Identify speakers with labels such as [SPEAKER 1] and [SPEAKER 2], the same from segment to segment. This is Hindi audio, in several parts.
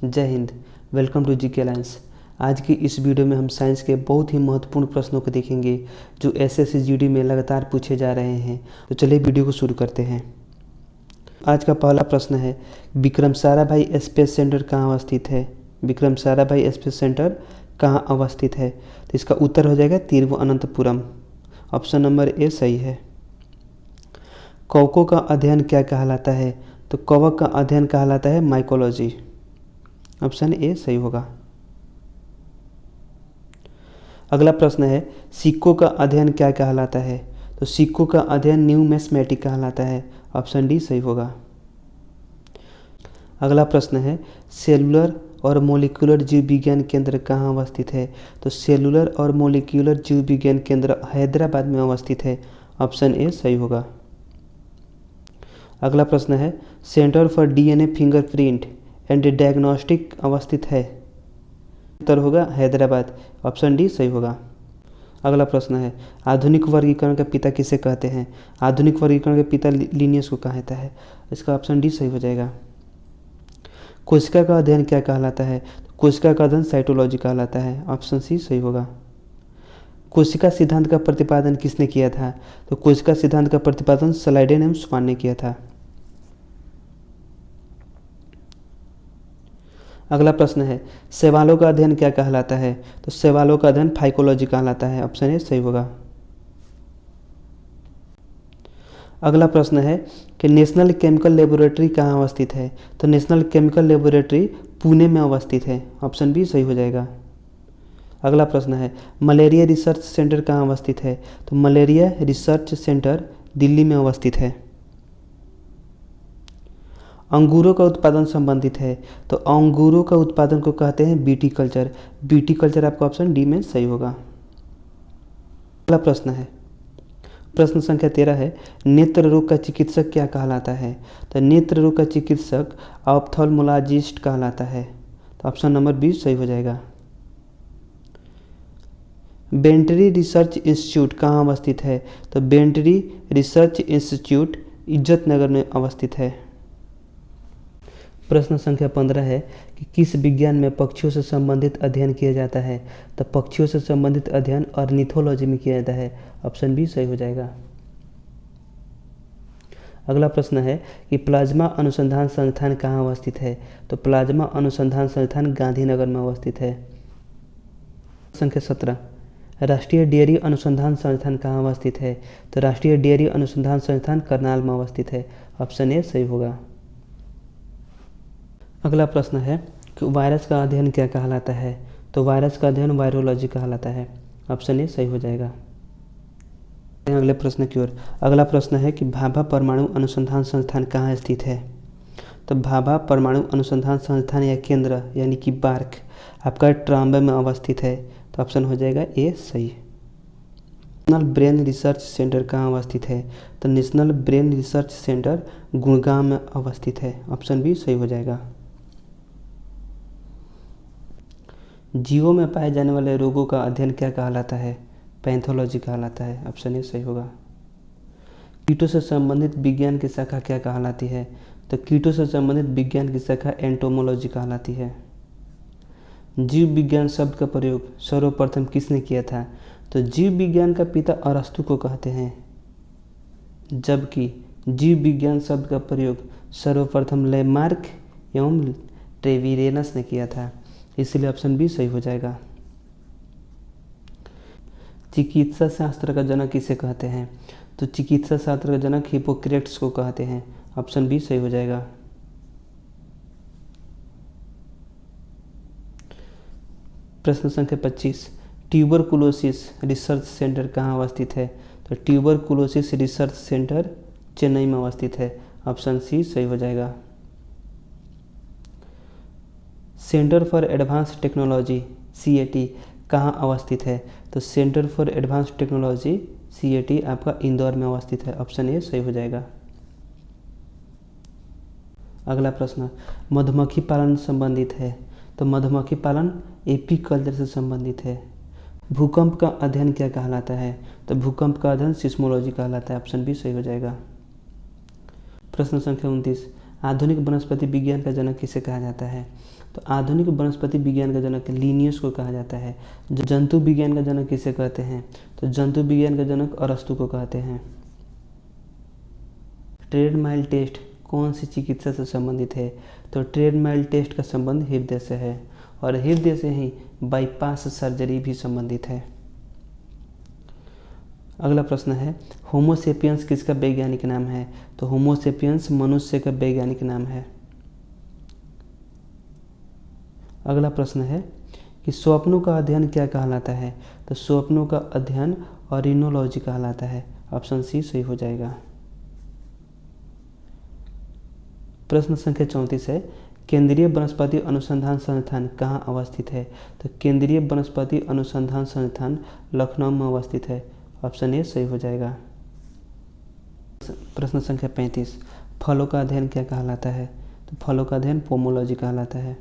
[SPEAKER 1] जय हिंद। Welcome to GK lines. आज की इस वीडियो में हम साइंस के बहुत ही महत्वपूर्ण प्रश्नों को देखेंगे जो एसएससी जीडी में लगातार पूछे जा रहे हैं। तो चलिए वीडियो को शुरू करते हैं। आज का पहला प्रश्न है, विक्रम साराभाई स्पेस सेंटर कहाँ अवस्थित है? विक्रम साराभाई स्पेस सेंटर कहाँ अवस्थित है? तो इसका उत्तर हो जाएगा तिरुवनंतपुरम। ऑप्शन नंबर ए सही है। कवकों का अध्ययन क्या कहलाता है? तो कवक का अध्ययन कहलाता है माइकोलॉजी। ऑप्शन ए सही होगा। अगला प्रश्न है, सिक्कों का अध्ययन क्या कहलाता है? तो सिक्कों का अध्ययन न्यूमिस्मेटिक कहलाता है। ऑप्शन डी सही होगा। अगला प्रश्न है, सेलुलर और मोलिकुलर जीव विज्ञान केंद्र कहाँ अवस्थित है? तो सेलुलर और मोलिकुलर जीव विज्ञान केंद्र हैदराबाद में अवस्थित है। ऑप्शन ए सही होगा। अगला प्रश्न है, centre for DNA fingerprint and diagnostic अवस्थित है? उत्तर होगा हैदराबाद। ऑप्शन डी सही होगा। अगला प्रश्न है, आधुनिक वर्गीकरण का पिता किसे कहते हैं? आधुनिक वर्गीकरण के पिता लिनियस को कहता है। इसका ऑप्शन डी सही हो जाएगा। कोशिका का अध्ययन क्या कहलाता है? कोशिका का अध्ययन साइटोलॉजी कहलाता है। ऑप्शन सी सही होगा। कोशिका सिद्धांत का प्रतिपादन किसने किया था? तो कोशिका सिद्धांत का प्रतिपादन स्लाइडेन एवं स्वान ने किया था। अगला प्रश्न है, शैवालों का अध्ययन क्या कहलाता है? तो शैवालों का अध्ययन फाइकोलॉजी कहलाता है। ऑप्शन ए सही होगा। अगला प्रश्न है कि नेशनल केमिकल लेबोरेटरी कहाँ अवस्थित है? तो नेशनल केमिकल लेबोरेटरी पुणे में अवस्थित है। ऑप्शन बी सही हो जाएगा। अगला प्रश्न है, मलेरिया रिसर्च सेंटर कहाँ अवस्थित है? तो मलेरिया रिसर्च सेंटर दिल्ली में अवस्थित है। अंगूरों का उत्पादन संबंधित है, तो अंगूरों का उत्पादन को कहते हैं बीटी कल्चर। बीटी कल्चर आपका ऑप्शन डी में सही होगा। अगला प्रश्न है, प्रश्न संख्या 13 है, नेत्र रोग का चिकित्सक क्या कहलाता है? तो नेत्र रोग का चिकित्सक ऑप्थाल्मोलॉजिस्ट कहलाता है। तो ऑप्शन नंबर बी सही हो जाएगा। बेंटरी रिसर्च इंस्टीट्यूट कहाँ अवस्थित है? तो बेंटरी रिसर्च इंस्टीट्यूट इज्जत नगर में अवस्थित है। प्रश्न संख्या 15 है कि किस विज्ञान में पक्षियों से संबंधित अध्ययन किया जाता है? तो पक्षियों से संबंधित अध्ययन ऑर्निथोलॉजी में किया जाता है। ऑप्शन बी सही हो जाएगा। अगला प्रश्न है कि प्लाज्मा अनुसंधान संस्थान कहाँ अवस्थित है? तो प्लाज्मा अनुसंधान संस्थान गांधीनगर में अवस्थित है। संख्या 17, राष्ट्रीय डेयरी अनुसंधान संस्थान कहाँ अवस्थित है? तो राष्ट्रीय डेयरी अनुसंधान संस्थान करनाल में अवस्थित है। ऑप्शन ए सही होगा। अगला प्रश्न है कि वायरस का अध्ययन क्या कहलाता है? तो वायरस का अध्ययन वायरोलॉजी कहलाता है। ऑप्शन ए सही हो जाएगा। अगले प्रश्न की ओर। अगला प्रश्न है कि भाभा परमाणु अनुसंधान संस्थान कहाँ स्थित है? तो भाभा परमाणु अनुसंधान संस्थान या केंद्र यानी कि बार्क आपका ट्राम्बे में अवस्थित है। तो ऑप्शन हो जाएगा ए सही। नेशनल ब्रेन रिसर्च सेंटर कहाँ अवस्थित है? तो national brain research centre Gurgaon में अवस्थित है। ऑप्शन बी सही हो जाएगा। जीवों में पाए जाने वाले रोगों का अध्ययन क्या कहलाता है? पैथोलॉजी कहलाता है। ऑप्शन ए सही होगा। कीटों से संबंधित विज्ञान की शाखा क्या कहलाती है? तो कीटों से संबंधित विज्ञान की शाखा एंटोमोलॉजी कहलाती है। जीव विज्ञान शब्द का प्रयोग सर्वप्रथम किसने किया था? तो जीव विज्ञान का पिता अरस्तु को कहते हैं, जबकि जीव विज्ञान शब्द का प्रयोग सर्वप्रथम लेमार्क एवं ट्रेविरेनस ने किया था। इसलिए ऑप्शन बी सही हो जाएगा। चिकित्सा शास्त्र का जनक किसे कहते हैं? तो चिकित्सा शास्त्र का जनक हिप्पोक्रेट्स को कहते हैं। ऑप्शन बी सही हो जाएगा। प्रश्न संख्या 25, ट्यूबरकुलोसिस रिसर्च सेंटर कहाँ अवस्थित है? तो ट्यूबरकुलोसिस रिसर्च सेंटर चेन्नई में अवस्थित है। ऑप्शन सी सही हो जाएगा। Centre for advance technology CAT कहाँ अवस्थित है? तो centre for advance technology CAT आपका इंदौर में अवस्थित है। ऑप्शन ए सही हो जाएगा। अगला प्रश्न, मधुमक्खी पालन संबंधित है? तो मधुमक्खी पालन एपीकल्चर से संबंधित है। भूकंप का अध्ययन क्या कहलाता है? तो भूकंप का अध्ययन सिस्मोलॉजी कहलाता है। ऑप्शन बी सही हो जाएगा। प्रश्न संख्या 29, आधुनिक वनस्पति विज्ञान का जनक किसे कहा जाता है? तो आधुनिक वनस्पति विज्ञान का जनक लिनियस को कहा जाता है। जंतु विज्ञान का जनक किसे कहते हैं? तो जंतु विज्ञान का जनक अरस्तु को कहते हैं। ट्रेड माइल टेस्ट कौन सी चिकित्सा से संबंधित है? तो ट्रेड माइल टेस्ट का संबंध हृदय से है और हृदय से ही बाईपास सर्जरी भी संबंधित है। अगला प्रश्न है, होमोसेपियंस किसका वैज्ञानिक नाम है? तो होमोसेपियंस मनुष्य का वैज्ञानिक नाम है। अगला प्रश्न है कि स्वप्नों का अध्ययन क्या कहलाता है? तो स्वप्नों का अध्ययन ऑरिनोलॉजी कहलाता है। ऑप्शन सी सही हो जाएगा। प्रश्न संख्या 34 है, केंद्रीय वनस्पति अनुसंधान संस्थान कहाँ अवस्थित है? तो केंद्रीय वनस्पति अनुसंधान संस्थान लखनऊ में अवस्थित है। ऑप्शन ए सही हो जाएगा। प्रश्न संख्या 35, फलों का अध्ययन क्या कहलाता है? तो फलों का अध्ययन पोमोलॉजी कहलाता है।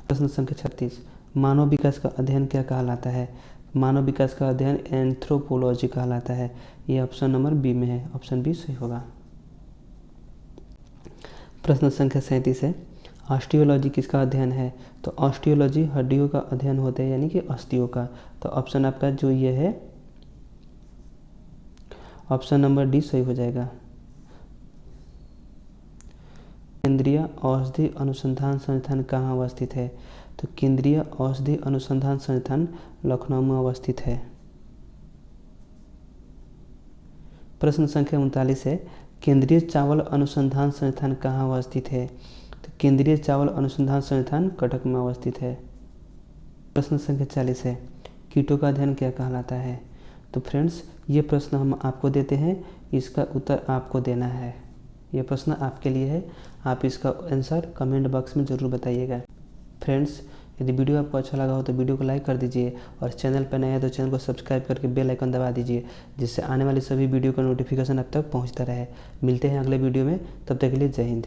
[SPEAKER 1] प्रश्न संख्या 36, मानव विकास का अध्ययन क्या कहलाता है? मानव विकास का अध्ययन एंथ्रोपोलॉजी कहलाता है। ये ऑप्शन नंबर बी में है। ऑप्शन बी सही होगा। प्रश्न संख्या 37 है, ऑस्टियोलॉजी किसका अध्ययन है? तो ऑस्टियोलॉजी हड्डियों का अध्ययन होता है, यानी कि अस्थियों का। तो ऑप्शन आपका जो ये है ऑप्शन नंबर डी सही हो जाएगा। केंद्रीय औषधि अनुसंधान संस्थान कहाँ अवस्थित है? तो केंद्रीय औषधि अनुसंधान संस्थान लखनऊ में अवस्थित है। प्रश्न संख्या 39 है, केंद्रीय चावल अनुसंधान संस्थान कहाँ अवस्थित है? तो केंद्रीय चावल अनुसंधान संस्थान कटक में अवस्थित है। प्रश्न संख्या 40 है, कीटों का अध्ययन क्या कहलाता है? तो फ्रेंड्स ये प्रश्न हम आपको देते हैं, इसका उत्तर आपको देना है। ये प्रश्न आपके लिए है, आप इसका आंसर कमेंट बॉक्स में ज़रूर बताइएगा। फ्रेंड्स यदि वीडियो आपको अच्छा लगा हो तो वीडियो को लाइक कर दीजिए और चैनल पर नए हैं तो चैनल को सब्सक्राइब करके बेल आइकन दबा दीजिए, जिससे आने वाली सभी वीडियो का नोटिफिकेशन अब तक पहुंचता रहे। मिलते हैं अगले वीडियो में, तब तक के लिए जय हिंद।